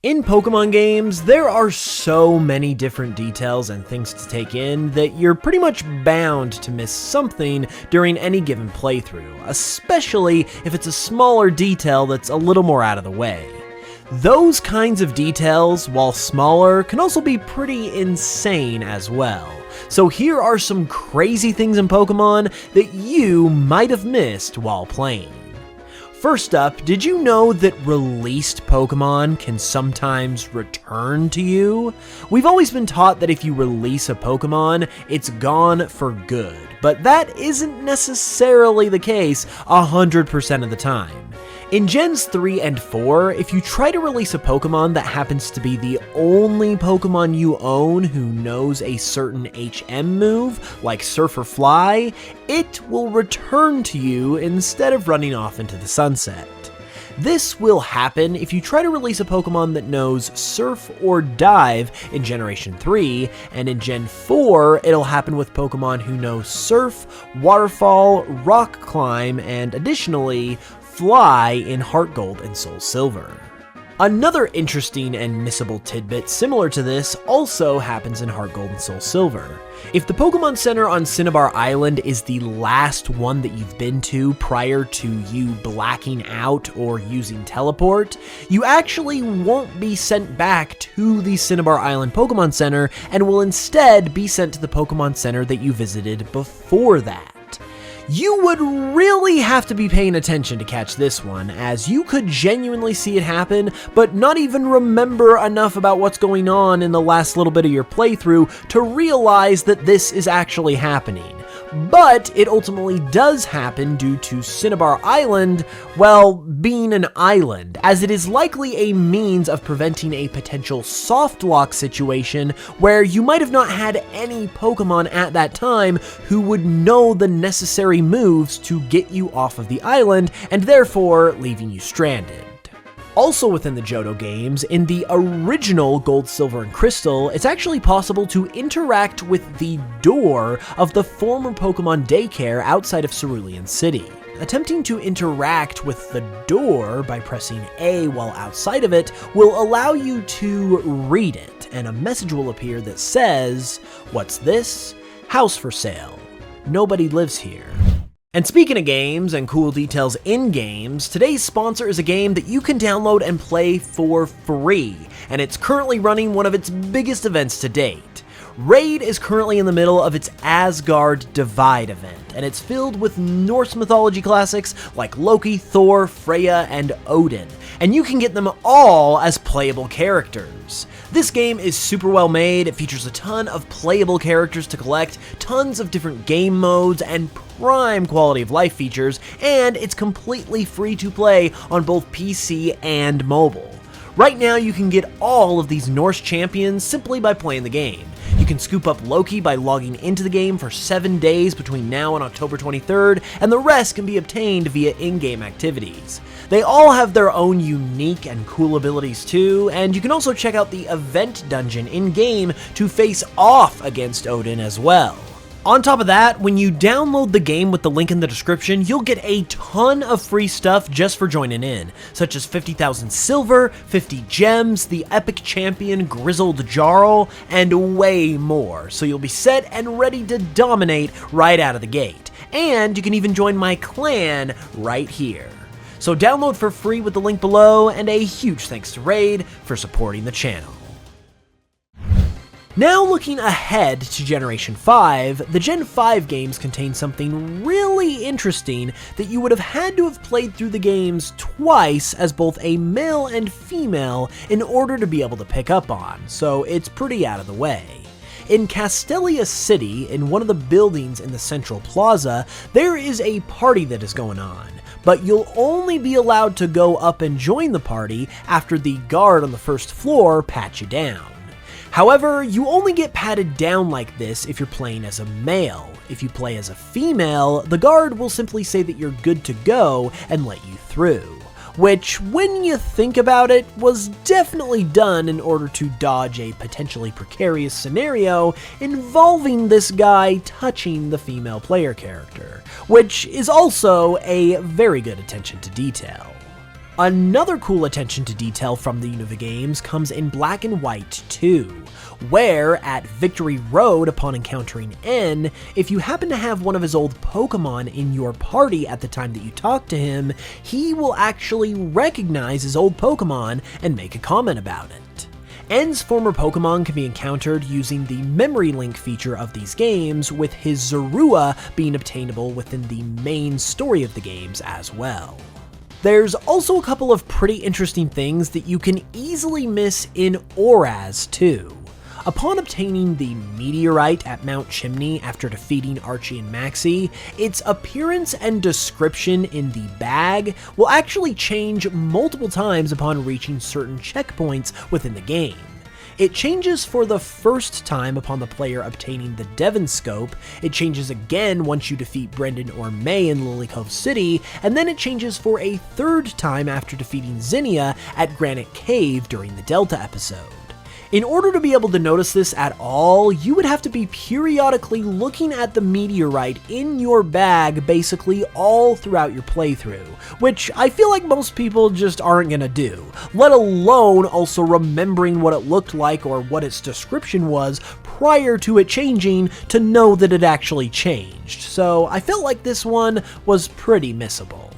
In Pokemon games, there are so many different details and things to take in that you're pretty much bound to miss something during any given playthrough, especially if it's a smaller detail that's a little more out of the way. Those kinds of details, while smaller, can also be pretty insane as well. So here are some crazy things in Pokemon that you might have missed while playing. First up, did you know that released Pokemon can sometimes return to you? We've always been taught that if you release a Pokemon, it's gone for good, but that isn't necessarily the case 100% of the time. In Gens 3 and 4, if you try to release a Pokemon that happens to be the only Pokemon you own who knows a certain HM move, like Surf or Fly, it will return to you instead of running off into the sunset. This will happen if you try to release a Pokemon that knows Surf or Dive in Generation 3, and in Gen 4, it'll happen with Pokemon who know Surf, Waterfall, Rock Climb, and additionally, Fly in Heart Gold and Soul Silver. Another interesting and missable tidbit similar to this also happens in Heart Gold and Soul Silver. If the Pokemon Center on Cinnabar Island is the last one that you've been to prior to you blacking out or using teleport, you actually won't be sent back to the Cinnabar Island Pokemon Center and will instead be sent to the Pokemon Center that you visited before that. You would really have to be paying attention to catch this one, as you could genuinely see it happen, but not even remember enough about what's going on in the last little bit of your playthrough to realize that this is actually happening. But it ultimately does happen due to Cinnabar Island, well, being an island, as it is likely a means of preventing a potential soft lock situation where you might have not had any Pokemon at that time who would know the necessary moves to get you off of the island and therefore leaving you stranded. Also within the Johto games, in the original Gold, Silver, and Crystal, it's actually possible to interact with the door of the former Pokemon daycare outside of Cerulean City. Attempting to interact with the door by pressing A while outside of it will allow you to read it, and a message will appear that says, "What's this? House for sale. Nobody lives here." And speaking of games and cool details in games, today's sponsor is a game that you can download and play for free, and it's currently running one of its biggest events to date. Raid is currently in the middle of its Asgard Divide event, and it's filled with Norse mythology classics like Loki, Thor, Freya, and Odin, and you can get them all as playable characters. This game is super well made, it features a ton of playable characters to collect, tons of different game modes, and prime quality of life features, and it's completely free to play on both PC and mobile. Right now you can get all of these Norse champions simply by playing the game. You can scoop up Loki by logging into the game for 7 days between now and October 23rd, and the rest can be obtained via in-game activities. They all have their own unique and cool abilities too, and you can also check out the event dungeon in-game to face off against Odin as well. On top of that, when you download the game with the link in the description, you'll get a ton of free stuff just for joining in, such as 50,000 silver, 50 gems, the epic champion Grizzled Jarl, and way more, so you'll be set and ready to dominate right out of the gate. And you can even join my clan right here. So download for free with the link below, and a huge thanks to Raid for supporting the channel. Now looking ahead to Generation 5, the Gen 5 games contain something really interesting that you would have had to have played through the games twice as both a male and female in order to be able to pick up on, so it's pretty out of the way. In Castelia City, in one of the buildings in the Central Plaza, there is a party that is going on, but you'll only be allowed to go up and join the party after the guard on the first floor pats you down. However, you only get patted down like this if you're playing as a male. If you play as a female, the guard will simply say that you're good to go and let you through. Which, when you think about it, was definitely done in order to dodge a potentially precarious scenario involving this guy touching the female player character, which is also a very good attention to detail. Another cool attention to detail from the Unova games comes in Black and White 2, where, at Victory Road upon encountering N, if you happen to have one of his old Pokémon in your party at the time that you talk to him, he will actually recognize his old Pokémon and make a comment about it. N's former Pokémon can be encountered using the Memory Link feature of these games, with his Zorua being obtainable within the main story of the games as well. There's also a couple of pretty interesting things that you can easily miss in ORAS too. Upon obtaining the meteorite at Mount Chimney after defeating Archie and Maxie, its appearance and description in the bag will actually change multiple times upon reaching certain checkpoints within the game. It changes for the first time upon the player obtaining the Devon Scope, it changes again once you defeat Brendan or May in Lily Cove City, and then it changes for a third time after defeating Zinnia at Granite Cave during the Delta episode. In order to be able to notice this at all, you would have to be periodically looking at the meteorite in your bag basically all throughout your playthrough, which I feel like most people just aren't gonna do, let alone also remembering what it looked like or what its description was prior to it changing to know that it actually changed, so I felt like this one was pretty missable.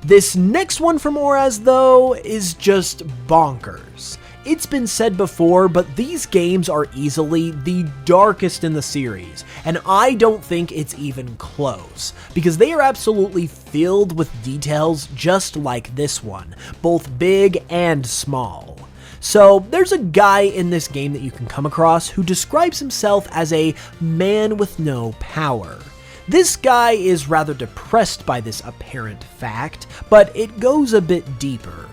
This next one from ORAS though is just bonkers. It's been said before, but these games are easily the darkest in the series, and I don't think it's even close, because they are absolutely filled with details just like this one, both big and small. So there's a guy in this game that you can come across who describes himself as a man with no power. This guy is rather depressed by this apparent fact, but it goes a bit deeper.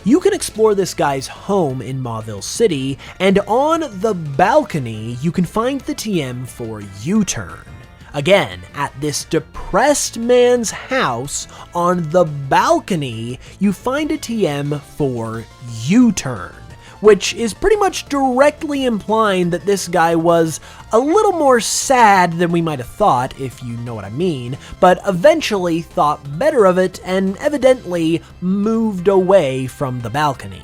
You can explore this guy's home in Mauville City, and on the balcony, you can find the TM for U-Turn. Again, at this depressed man's house, on the balcony, you find a TM for U-Turn, which is pretty much directly implying that this guy was a little more sad than we might have thought, if you know what I mean, but eventually thought better of it and evidently moved away from the balcony.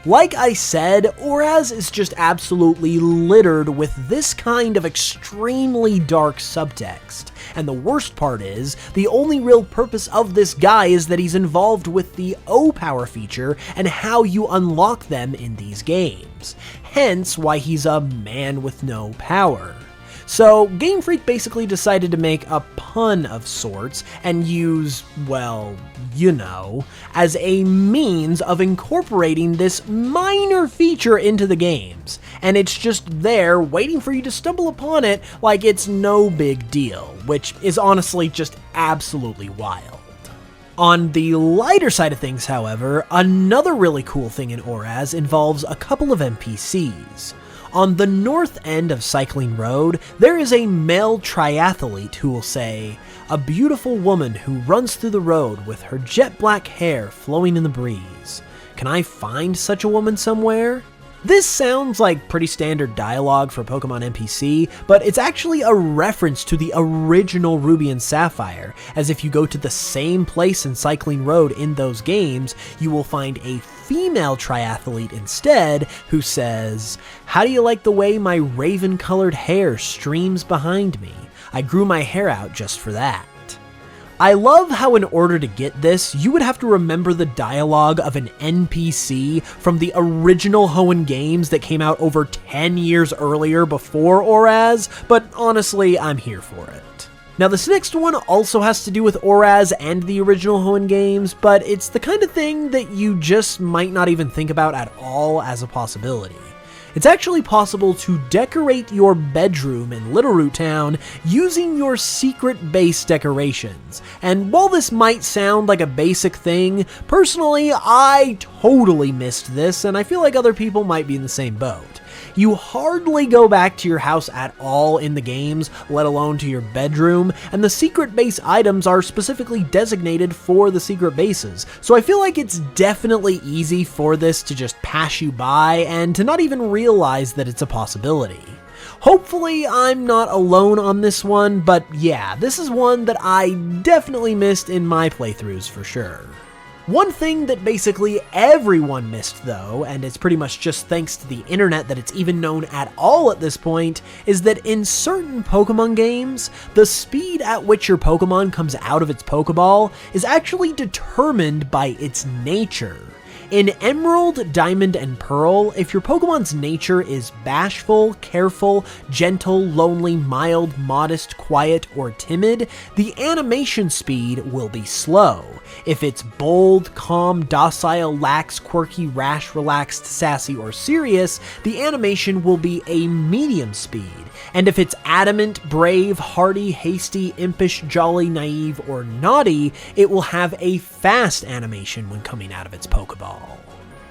Like I said, ORAS is just absolutely littered with this kind of extremely dark subtext, and the worst part is, the only real purpose of this guy is that he's involved with the O-Power feature and how you unlock them in these games, hence why he's a man with no power. So, Game Freak basically decided to make a pun of sorts and use, well, you know, as a means of incorporating this minor feature into the games, and it's just there waiting for you to stumble upon it like it's no big deal, which is honestly just absolutely wild. On the lighter side of things, however, another really cool thing in ORAS involves a couple of NPCs. On the north end of Cycling Road, there is a male triathlete who will say, "A beautiful woman who runs through the road with her jet black hair flowing in the breeze. Can I find such a woman somewhere?" This sounds like pretty standard dialogue for Pokemon NPC, but it's actually a reference to the original Ruby and Sapphire, as if you go to the same place in Cycling Road in those games, you will find a female triathlete instead who says, "How do you like the way my raven-colored hair streams behind me? I grew my hair out just for that." I love how in order to get this, you would have to remember the dialogue of an NPC from the original Hoenn games that came out over 10 years earlier before ORAS, but honestly, I'm here for it. Now this next one also has to do with ORAS and the original Hoenn games, but it's the kind of thing that you just might not even think about at all as a possibility. It's actually possible to decorate your bedroom in Littleroot Town using your secret base decorations. And while this might sound like a basic thing, personally, I totally missed this, and I feel like other people might be in the same boat. You hardly go back to your house at all in the games, let alone to your bedroom, and the secret base items are specifically designated for the secret bases, so I feel like it's definitely easy for this to just pass you by and to not even realize that it's a possibility. Hopefully I'm not alone on this one, but yeah, this is one that I definitely missed in my playthroughs for sure. One thing that basically everyone missed though, and it's pretty much just thanks to the internet that it's even known at all at this point, is that in certain Pokemon games, the speed at which your Pokemon comes out of its Pokeball is actually determined by its nature. In Emerald, Diamond, and Pearl, if your Pokemon's nature is bashful, careful, gentle, lonely, mild, modest, quiet, or timid, the animation speed will be slow. If it's bold, calm, docile, lax, quirky, rash, relaxed, sassy, or serious, the animation will be a medium speed. And if it's adamant, brave, hardy, hasty, impish, jolly, naive, or naughty, it will have a fast animation when coming out of its Pokeball.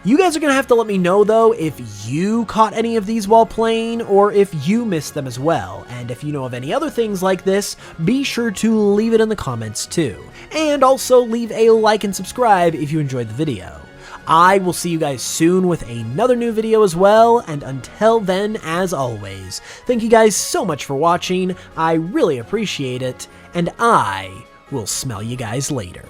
You guys are going to have to let me know though if you caught any of these while playing or if you missed them as well, and if you know of any other things like this, be sure to leave it in the comments too. And also leave a like and subscribe if you enjoyed the video. I will see you guys soon with another new video as well, and until then, as always, thank you guys so much for watching, I really appreciate it, and I will smell you guys later.